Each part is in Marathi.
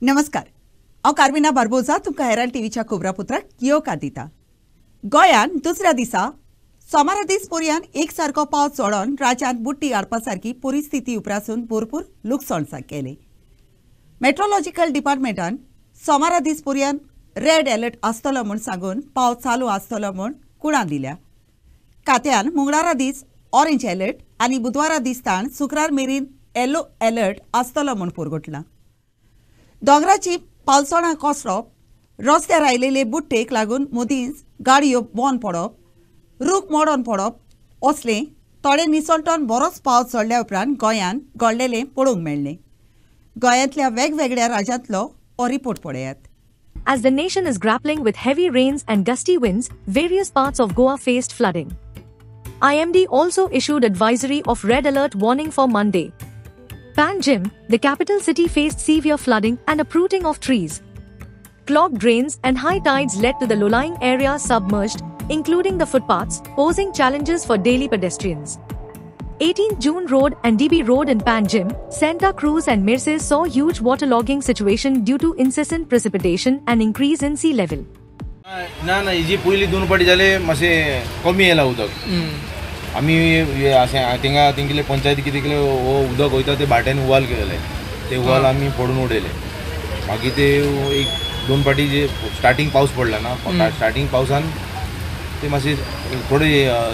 नमस्कार। हांव कार्मिना बार्बोजा तुमकां हेराल्ड टीव्हीच्या खबरापत्राक येवकार दिता। गोंयान दुसऱ्या दिसा सोमारा दीस पर्यान एकसारको पावस चडोवन राज्यांत बुट्टी हाडपा सारकी परिस्थिती उप्रासून भरपूर लुकसाण केलें। मेट्रोलॉजिकल डिपार्टमेंटान सोमारा दीस पर्यान रेड अलर्ट आसतलो म्हूण सांगून पावस चालू आसतलो म्हूण कुणां दिल्या। खात्यान मंगळारा दीस ऑरेंज अलर्ट आनी बुधवारा दीस ताण शुक्रार मेरेन येलो अलर्ट आसतलो म्हूण पुरगटला। दोंगराची पालसणां कोसळप, रस्त्यार आयिल्ले बुट्टेक लागून मदींच गाडयो बंद पडप, रूख मोडोन पडप असलें थोडे निसंटोन बरोच पावस चडल्या उपरांत गोंयान घडलेलें पळोवंक मेळ्ळें। गोंयांतल्या वेगवेगळ्या राज्यांतलो हो रिपोर्ट पळयात। As the nation is grappling with heavy rains and gusty winds, various parts of Goa faced flooding. IMD also issued advisory of red alert warning for Monday. Panjim, the capital city, faced severe flooding and uprooting of trees. Clogged drains and high tides led to the low-lying areas submerged, including the footpaths, posing challenges for daily pedestrians. 18th June Road and DB Road in Panjim, Santa Cruz and Mirces saw huge waterlogging situation due to incessant precipitation and increase in sea level. ना जी पयली दोन पाटी जाले मातशे कमी येला उदक। आमी तिंगले पंचायती कितें केलें हो उदक वयता ते बाटेन उवाल केलेले, ते उवाल आमी फोडून उडयले। मागीर ते एक दोन पाटी जे स्टार्टिंग पावस पडला ना, स्टार्टिंग पावसान ते मातशे थोडे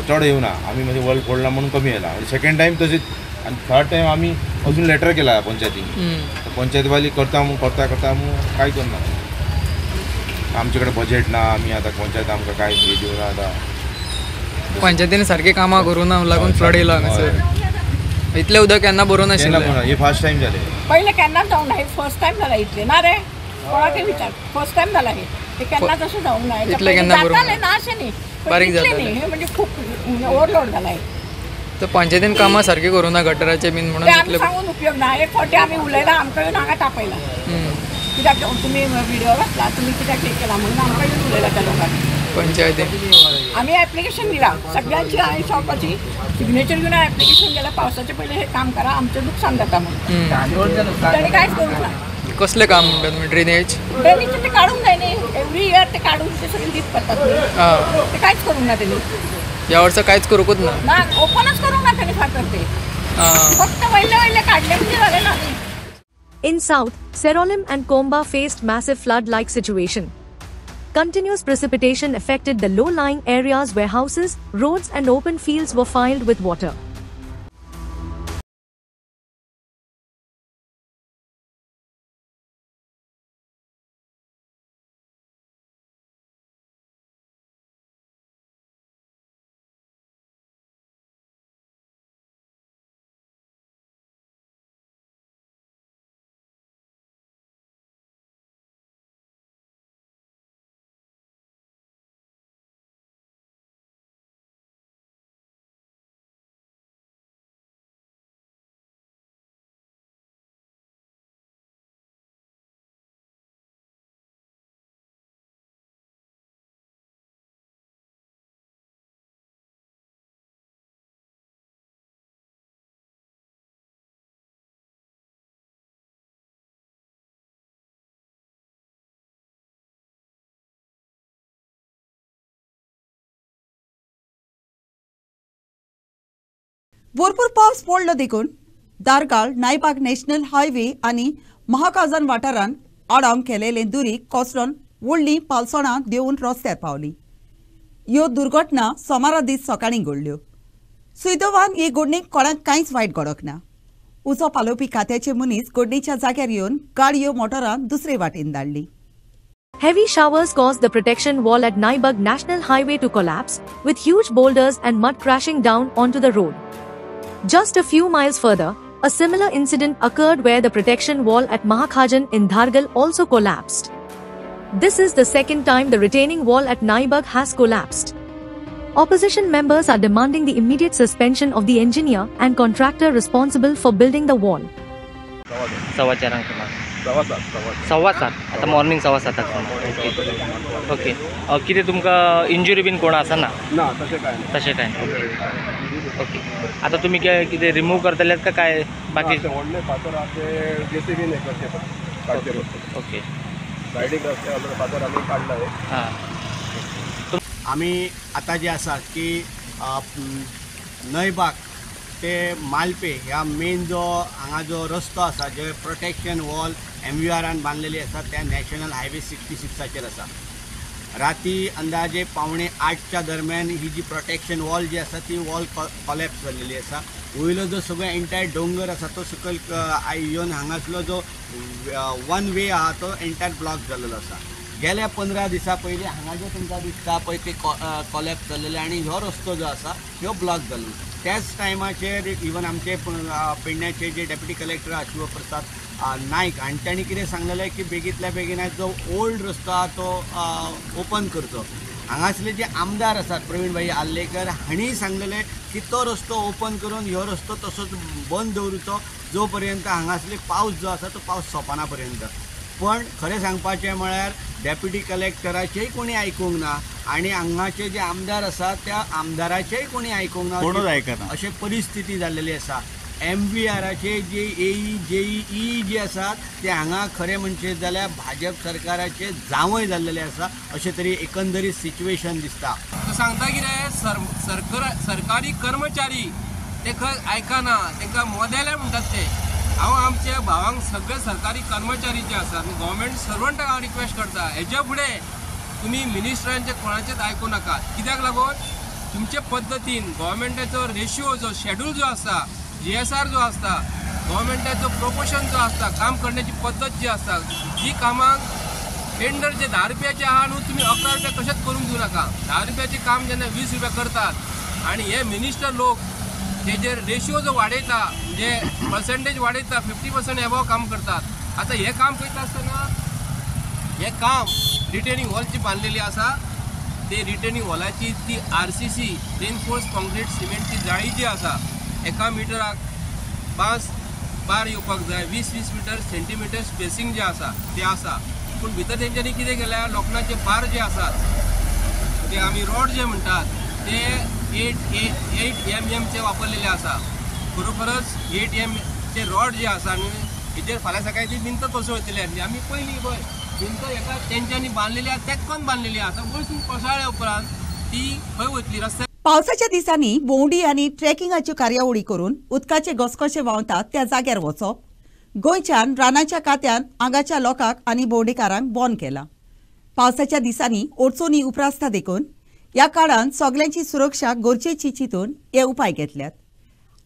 चड येवना, आमी मातशे वॉल फोडला म्हणून कमी येला। सेकंड टायम तशेंच आनी थर्ड टायम आमी अजून लेटर केला पंचायतीक, पंचायतीवाली करता म्हणून कांय करना। आमचे कडेन बजेट ना, आमी आतां पंचायत आमकां कांय हे दिवना। आतां पंचायतीन सारकी कामां करूना लागून फ्लड येयलो हांगासर। इतलें उदक केन्ना बरोवन आशिल्लें, हे फर्स्ट टायम जालें। पहिले केन्ना जावंक ना, हे फर्स्ट टायम जाला इतले ना रे, कोणाकय विचार, फर्स्ट टायम जाला हे केन्ना तशें जावंक ना। इतलें केन्ना जातालें ना अशें न्ही, बारीक इतलें न्ही, हे म्हणजे खूब ओवरलोड जाला हे। तर पंचायतीन कामां सारकी करूना गटराचे बीन म्हणून आमी सांगून उपयोग ना। एक फावटी आमी उलयला, आमकां येवन हांगा तापयला, कित्याक तुमी व्हिडिओ घातला, तुमी कित्याक हे केला म्हणून आमकां येवन उलयला त्या लोकांनी पंचायतीन। आमी एप्लिकेशन दिला सगळ्यांची, हांवें शॉपाची सिग्नेचर घेवन एप्लिकेशन केला, पावसाचे पयले हे काम करा, आमचें नुकसान जाता म्हणून। ताणी कांयच करूंक ना। कसलें काम म्हणटा तुमी? ड्रेनेजचे ते काढूंक जाय न्ही, एवरी इयर ते काढून ते सगळे दीत पडटात, ते कांयच करूंक ना तेणी। ह्या वर्सा कांयच करूंकूच ना, ओपनच करूंक ना तेणी फातर, ते फक्त वयले काढले म्हणजे जालें ना। In south, Serolim and Komba faced massive flood-like situation. Continuous precipitation affected the low-lying areas where houses, roads and open fields were filled with water. भरपूर पावस पडलो देखून दारगाळ नायबाग नॅशनल हायवे आनी महाकाजन वाठारांत आडावंक केलेले दुरीक कोसळून व्हडलीं पालसणां देंवन रस्त्यार पावलीं। ह्यो दुर्घटना सोमारा दीस सकाळीं घडल्यो। सुदैवान हे घडणेक कोणाक कांयच वायट घडोंक ना। उजो पालोवपी खात्याचे मनीस घडणेच्या जाग्यार येवन गाडयो मोटारां दुसरे वाटेन धाडली। Heavy showers caused the protection wall at Naibag National Highway to collapse, with huge boulders and mud crashing down onto the road. Just a few miles further, a similar incident occurred where the protection wall at Mahakhajan in Dhargal also collapsed. This is the second time the retaining wall at Naibag has collapsed. Opposition members are demanding the immediate suspension of the engineer and contractor responsible for building the wall. सव्वा सात आता मॉर्निंग सव्वा साताक ओके ओके कितें तुमकां इंजुरी बीन कोण आसा ना? तशें कांय ओके आता तुमी कितें रिमूव करतले का काय बाकी? काडचे रस्ते ओके सायडीक रस्ते फातर आमी काडला हां आमी आतां जे आसा की नयबाग ते मालपे ह्या मेन जो हांगा जो रस्तो आसा जे प्रोटेक्शन वॉल MVRन बांदलेली आसा त्या नॅशनल हायवे 66 आसा. राती अंदाजे 7:45च्या दरम्यान ही जी प्रोटेक्शन वॉल जी आसा ती वॉल कॉलॅप्स जाल्लेली आसा. वयलो जो सगळो एंटायर डोंगर आसा तो सकयल येवन हांगासलो जो वन वे आहा तो एंटायर ब्लॉक जाल्लो आसा. गेल्या 15 दिसां पयलीं हांगा जे तुमकां दिसता पळय ते कॉलॅप्स जाल्लेले आनी हो रस्तो जो आसा ह्यो ब्लॉक जाल्लो. त्याच टायमाचेर इवन आमचे पेडण्याचे जे डेप्युटी कलेक्टर आहा शिवप्रसाद नायक हांणी तांणी कितें सांगलेलें की बेगींतल्या बेगीन जो ओल्ड रस्तो आहा तो ओपन करचो. हांगासले जे आमदार आसात प्रवीणभाई आल्लेकर हांणी सांगलेलें की तो रस्तो ओपन करून ह्यो रस्तो तसोच बंद दवरूचो जो पर्यंत हांगासले पावस जो आसा तो पावस सोंपना पर्यंत. पण खरें सांगपाचें म्हळ्यार डेप्युटी कलेक्टराचेय कोणी आयकूंक ना आनी हांगाचे जे आमदार आसात त्या आमदाराचेय कोणी आयकूंक ना अशी परिस्थिती जाल्लेली आसा. MVRचे जे JEE जे आसात ते हांगा खरें म्हणचें जाल्यार भाजप सरकाराचे जावंय जाल्लेले आसा अशें तरी एकंदरीत सिच्युएशन दिसता. सांगता कितें सरकारी कर्मचारी ते खंय आयकना तांकां मोदेले म्हणटात ते. हांव आमच्या भावांक सगळे सरकारी कर्मचारी जे आसात गव्हर्मेंट सर्वंटाक हांव रिक्वेस्ट करता हेच्या फुडें तुमी मिनिस्टरांचे कोणाचेच आयकूं नाकात. कित्याक लागून तुमचे पद्दतीन गव्हर्मेंटाचो रेशियो जो शेड्यूल जो आसा GSR जो आसता गव्हर्मेंटाचो प्रोपोर्शन जो आसता काम करण्याची पद्दत जी आसता जी कामांक टेंडर जे 10 रुपयाचे आहा न्हू तुमी 11 रुपया कशेंच करूंक दिवं नाका. 10 रुपयाचे काम जेन्ना 20 रुपया करतात आनी हे मिनिस्टर लोक तेजेर रेशियो जो वाडयता म्हणजे पर्सेंटेज वाडयता 50% एबव काम करतात. आता हे काम करता आसतना हे काम रिटेनिंग वॉलची बांदलेली आसा ते रिटेनिंग वॉलाची ती RCC रेनफोर्स कॉन्क्रीट सिमेंटची जाळी जी आसा एका मिटराक 5 बार येवपाक जाय 20-20 सेंटीमीटर स्पेसिंग जे आसा ते आसा. पूण भितर तेंच्यांनी कितें केल्या लोखंडाचे बार जे आसात ते आमी रॉड जे म्हणटात ते 8 mm चे वापरलेले आसा. खरोखरच 8 mm चे रॉड जे आसा न्हू हेचेर फाल्यां सकाळी ती भिंत कोसळटली आसली. आमी पयलीं पळय भिंत एका तेंच्यांनी बांदलेली आसा तेक्कोन बांदलेली आसा वयसून कोसळ्ळ्या उपरांत ती खंय वयतली रस्त्यार. पावसाच्या दिसांनी भोंवडी आनी ट्रेकिंगाच्यो कार्यावळी करून उदकाचे घसघशे व्हांवतात त्या जाग्यार वचप गोंयच्यान रानाच्या कात्यान हांगाच्या लोकांक आनी भोंवडेकारांक बोन केला. पावसाच्या दिसांनी ओडचोनी उप्रासता देखून ह्या काळांत सगल्यांची सुरक्षा गरजेची चिंतून हे उपाय घेतल्यात.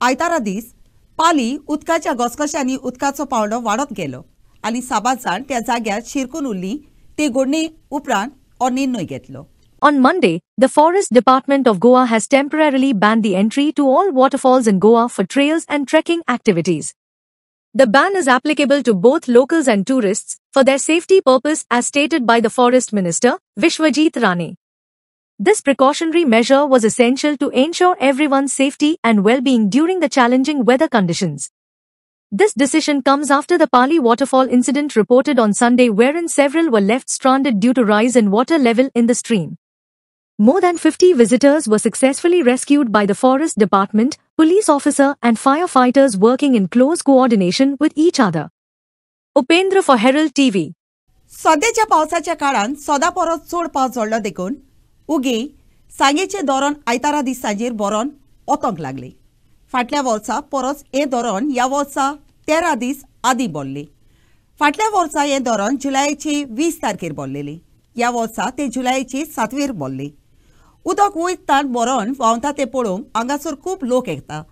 आयतारा दीस पाली उदकाच्या घसघश्यांनी उदकाचो पावंडो वाडत गेलो आनी साबार जाण त्या जाग्यार शिरकून उरलीं ते घडणे उपरांत हो निर्णय घेतलो. On Monday, the Forest Department of Goa has temporarily banned the entry to all waterfalls in Goa for trails and trekking activities. The ban is applicable to both locals and tourists for their safety purpose as stated by the Forest Minister, Vishwajit Rane. This precautionary measure was essential to ensure everyone's safety and well-being during the challenging weather conditions. This decision comes after the Pali waterfall incident reported on Sunday wherein several were left stranded due to rise in water level in the stream. More than 50 visitors were successfully rescued by the Forest Department, police officer and firefighters working in close coordination with each other. Upendra for Herald TV. सध्याच्या पावसाच्या काळांत सदा परस चड पावस झडलो देखून उगे सांगेचे धरण आयतारा दीस सांजेर बरोन ओतोंक लागले. फाटल्या वर्सा परस हे धरण ह्या वर्सा 13 दीस आदीं भरले. फाटल्या वर्सा हे धरण जुलयाचे 20 तारखेर भरलेले. ह्या वर्सा ते जुलयाचे 7वेर भरले. उदक वयतान बरोन व्हांवता ते पळोवंक हांगासर खूब लोक येता.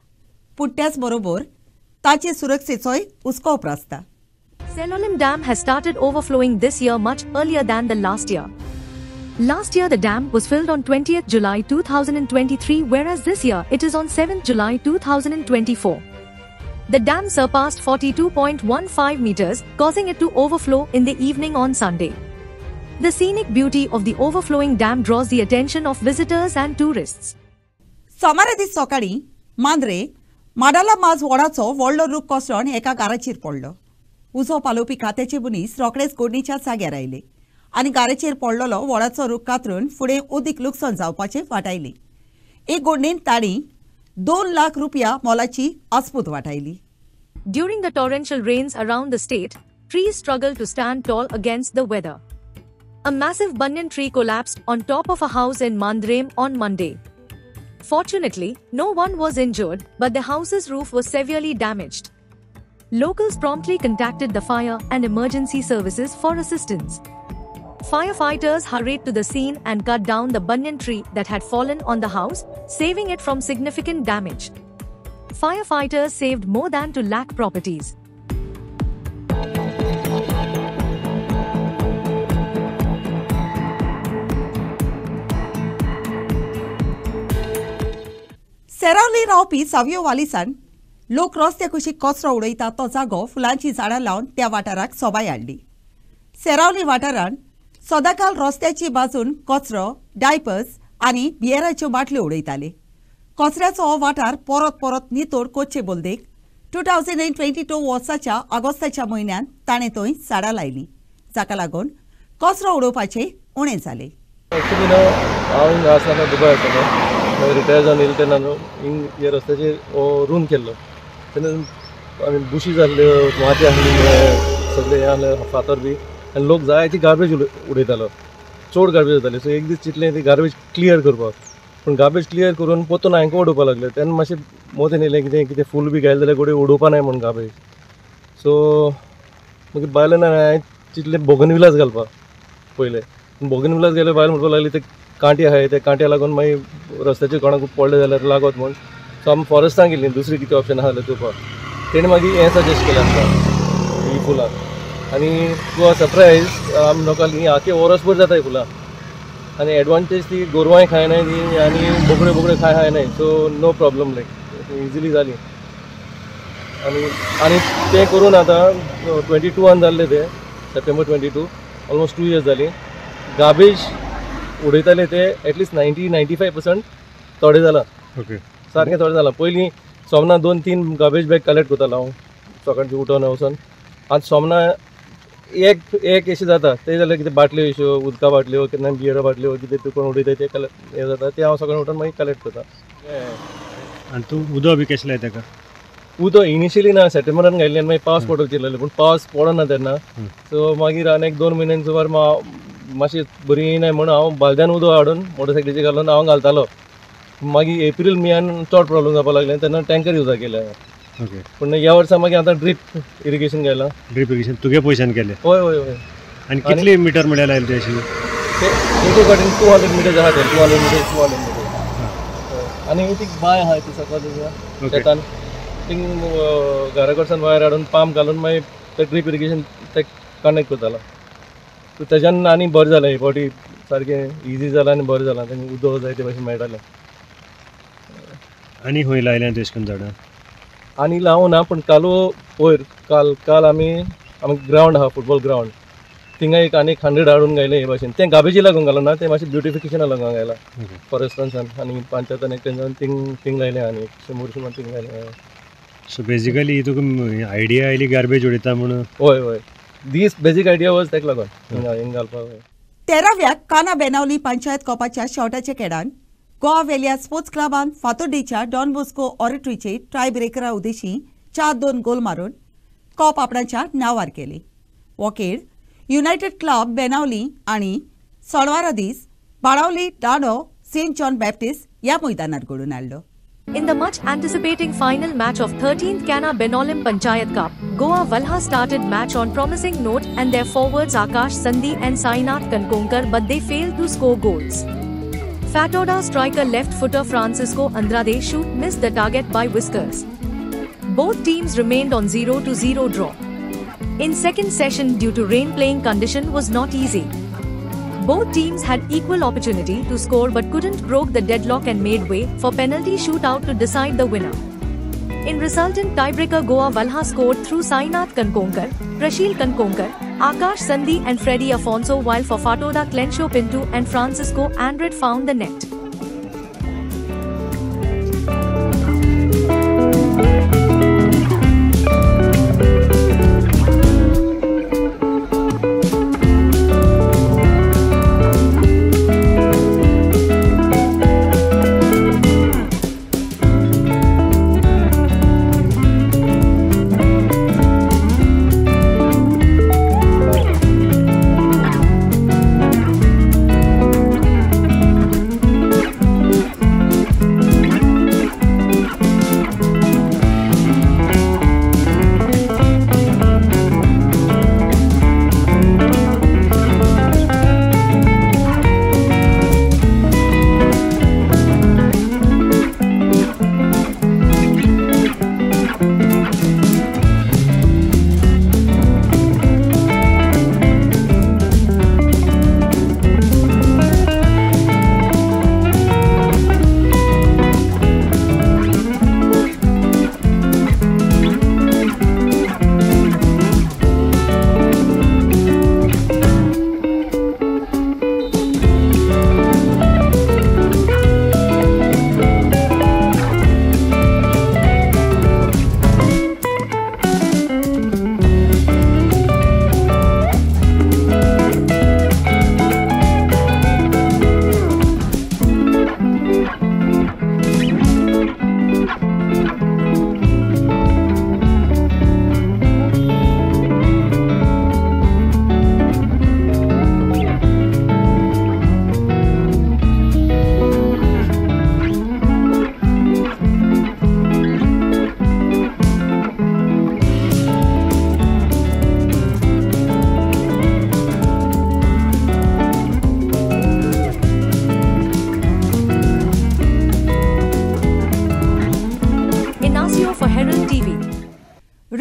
पूण त्याच बरोबर ताचे सुरक्षेचोय हुस्को आसता. Selalim Dam has started overflowing this year much earlier than the last year. Last year the dam was filled on 20th July 2023 whereas this year it is on 7th July 2024. The dam surpassed 42.15 meters, causing it to overflow in the evening on Sunday. The scenic beauty of the overflowing dam draws the attention of visitors and tourists. सोमारा दीस सकाळी मांद्रे माडाला माज व्हडाचो व्हडलो रूख कोसळून एका गाराचेर पडलो. उजो पालोवपी खात्याचे मनीस रोखडेच घडणीच्या जाग्यार आयले आनी गाराचेर पडलेलो व्हडाचो रूख कातरून फुडें उदीक लुकसाण जावपाचें वाटायलें. एक घडणेन तांणी 2 लाख रुपया मोलाची आस्पूत वाटायली. During the torrential rains around the state, trees struggled to stand tall against the weather. A massive banyan tree collapsed on top of a house in Mandrem on Monday. Fortunately, no one was injured, but the house's roof was severely damaged. Locals promptly contacted the fire and emergency services for assistance. Firefighters hurried to the scene and cut down the banyan tree that had fallen on the house, saving it from significant damage. Firefighters saved more than 2 lakh properties. Seraulim रावपी सावयो वालिसान लोक रस्त्या कुशीक कचरो उडयता तो जागो फुलांची झाडां लावन त्या वाठाराक सोबाय हाडली. सेरावली वाठारांत सदांकाल रस्त्याची बाजून कचरो, डायपर्स आनी बियराच्यो बाटल्यो उडयताले. कचऱ्याचो हो वाठार परत परत नितोड कोच्चे बोलदेक 2022 वर्साच्या ऑगस्टाच्या म्हयन्यांत ताणें थंय झाडां लायलीं, जाका लागून कचरो उडोवपाचें उणें जालें. एक्चुली हांव हिंगा आसतना दुबय आसलो, मागीर रिटायर जावन येयले तेन्ना ह्या रस्त्याचेर रूम केल्लो. तेन्ना आमी बुशी जाल्ल्यो, माती आसली, सगळे हें आहलें, फातर बी, आनी लोक जायती गार्बेज उडयतालो, चड गार्बेज जाताली. सो एक दीस चिंतलें ती गार्बेज क्लियर करपाक, पूण गार्बेज क्लियर करून पोतून हांवें उडोवपाक लागले. तेन्ना मातशें मोदेन येयलें कितें कितें फूल बी घायलें जाल्यार गोडे उडोवपा नाय म्हूण गार्बेज. सो मागीर बायलांना हांवें चिंतलें बोगनविलास घालपाक पयलें. बोगनविलास गेले बायल म्हणपाक लागली ते कांटे आहाय, ते कांट्या लागून मागीर रस्त्याचेर कोणाक पडले जाल्यार लागत म्हूण. सो आमी फॉरेस्टान गेलीं, दुसरी कितें ऑप्शन आहा जाल्यार चोवपाक. तेणी मागीर हें सजेस्ट केलें आमकां, ही फुलां. आनी टू आर सरप्रायज आमी लोकांक ही आखे वरसभर जाता ही फुलां. आनी एडवांटेज ती गोरवांय खायनाय ती आनी बोकडे खायनाय. सो नो प्रॉब्लम, लायक इजिली जाली. आनी तें करून आतां 22 जाल्ले ते सप्टेंबर 22, ऑलमोस्ट 2 years जालीं. गार्बेज उडयताले ते एटलिस्ट 90-95% थोडे जाला. ओके, सारकें थोडे जाला. पयलीं सोमना 2-3 गार्बेज बॅग कलेक्ट करतालो हांव सकाळचें उठोन वचोन. आतां सोमना एक अशें जाता, ते जाल्यार कितें बाटल्यो अश्यो, उदका बाटल्यो, केन्ना बियरा बाटल्यो, कितें तूं कोण उडयता ते हें जाता, ते हांव सकाळीं उठोन मागीर कलेक्ट करता. आनी तूं उदक बी कशें लाय ताका? उदक इनिशियली ना, सप्टेंबरान घायलें आनी मागीर पावस पडूंक चिरलेले, पूण पावस पडना तेन्ना. सो मागीर आनी 1-2 म्हयन्यान सुमार मातशी बरी येयनाय म्हणून हांव बालद्यान उदक हाडून मोटरसायकलीचेर घालून हांव घालतालो. मागीर एप्रील मेयान चड प्रॉब्लम जावपाक लागले, तेन्ना टँकर यूज केले. ओके, पूण ह्या वर्सा मागीर आतां ड्रीप इरिगेशन घायलां. ड्रीप इरिगेशन तुगे पयशान केलें? हय. आनी कितली मिटर म्हळ्यार लायली ती अशी? ते फाटीन 200 मिटर्स आहा ते, 200 मिटर. आनी ती बांय आहा ती सकयल शेतान, थिंग घरा कडच्यान वायर हाडून पांप घालून मागीर ते ड्रीप इरिगेशन ते कनेक्ट करतालो. सो तेज्यान आनी बरें जालें, हे फावटी सारकें इजी जालां आनी बरें जालां. तेंका उदक जाय ते भशेन मेळटालें. आनी खंय लायल्यां तेश करून झाडां? आनी लावूं ना, पूण कालो वयर काल आमी ग्रावंड आहा, फुटबॉल ग्रावंड, थिंगा एक आनी 100 हाडून घायले हे भशेन. तें गार्बेजी लागून घालूं ना, तें मातशें ब्युटिफिकेशना लागून घायला फॉरेस्टांसान. आनी पंचायतान एक जावन थिंग लायलें आनी 100 थिंग लायलें. सो बेजिकली तुका आयडिया आयली गार्बेज उडयता म्हणून? हय, दीस बेजीक आयडिया वॉज तेका लागून हिंग घालपाक. 13व्या काना बेनावली पंचायत कपाच्या शेवटाच्या खेळान गोवा वेल्या स्पोर्ट्स क्लबान फातोर्डेच्या डॉन बॉस्को ऑरिटरीचे ट्राय ब्रेकरा उद्देशी 4-2 गोल मारून कॉप आपणाच्या नांवार केली. हो खेळ युनायटेड क्लब बेनावली आनी सोणवारा दीस बाणावली डाडो सेंट जॉन बॅप्टिस्ट ह्या मैदानार घडून हाडलो. In the much anticipating final match of 13th Kana Benolim Panchayat Cup, Goa Valha started match on promising note and their forwards Akash Sandhi and Sainath Kankonkar, but they failed to score goals. Fatoda striker left footer Francisco Andrade shoot missed the target by whiskers. Both teams remained on 0-0 draw. In second session, due to rain, playing condition was not easy. Both teams had equal opportunity to score but couldn't broke the deadlock and made way for penalty shootout to decide the winner. In resultant tiebreaker, Goa Valha scored through Sainath Kankonkar, Prashil Kankonkar, Akash Sandhi and Freddy Afonso, while for Fatoda Clensho Pinto and Francisco Andrade found the net.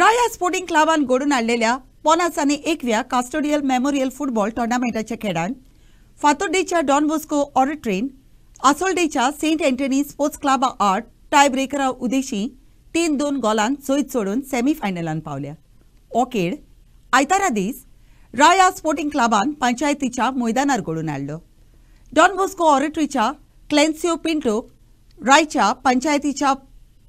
Raia sporting क्लबान घडून हाडलेल्या 50 आनी 1व्या कास्टोडियल मेमोरियल फुटबॉल टोर्नामेंटाच्या खेळांत फातोर्डेच्या डॉन बॉस्को ऑडिटोरियन आसोल्डेच्या सेंट एंटनी स्पोर्ट्स क्लब आड टाय ब्रेकरा उदेशी 3-2 गोलांत जैत सोडून सेमीफायनलांत पावल्या. हो खेळ आयतारा दीस राया स्पोर्टिंग क्लबान पंचायतीच्या मैदानार घडून हाडलो. डॉन बॉस्को ऑडिटोरीच्या क्लेन्सियो पिंटो रायच्या पंचायतीच्या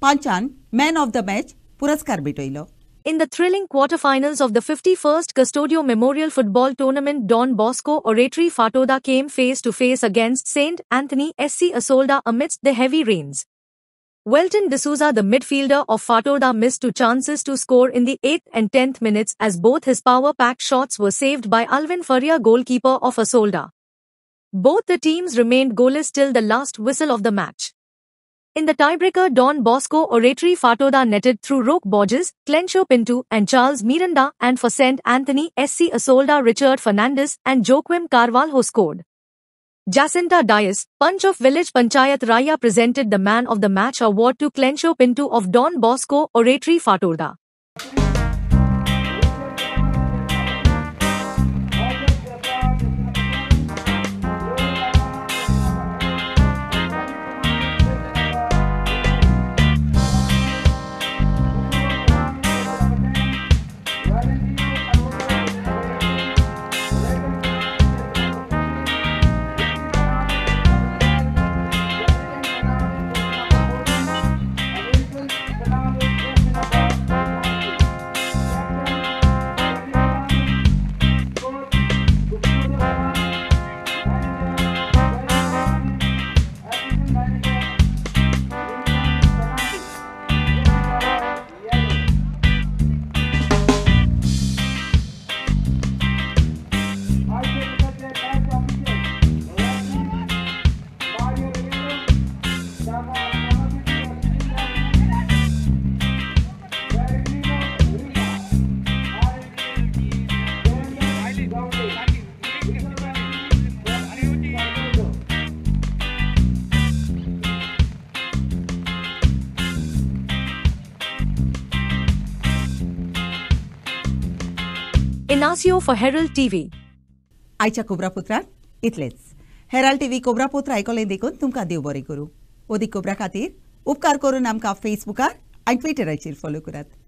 पंचान मॅन ऑफ द मॅच पुरस्कार भेटयलो. In the thrilling quarterfinals of the 51st Custodio Memorial Football Tournament, Don Bosco Oratory Fatoda came face to face against St. Anthony SC Asolda amidst the heavy rains. Welton D'Souza, the midfielder of Fatoda, missed two chances to score in the 8th and 10th minutes as both his power-packed shots were saved by Alvin Faria, goalkeeper of Asolda. Both the teams remained goalless till the last whistle of the match. In the tiebreaker, Don Bosco Oratory Fatoda netted through Roque Borges, Clencio Pinto and Charles Miranda, and for St. Anthony SC Asolda, Richard Fernandez and Joaquim Carvalho scored. Jacinta Dias, Punch of Village Panchayat Raya, presented the Man of the Match award to Clencio Pinto of Don Bosco Oratory Fatoda. Inacio for Herald TV. आयच्या कोबरापुत्रान इतलेच. हेराल्ड टीव्ही कोबरापुत्र आयकलें देखून तुमकां देव बरें करूं. ओदी कोबरा खातीर उपकार करून आमकां फेसबुकार आनी ट्विटराचेर फॉलो करात.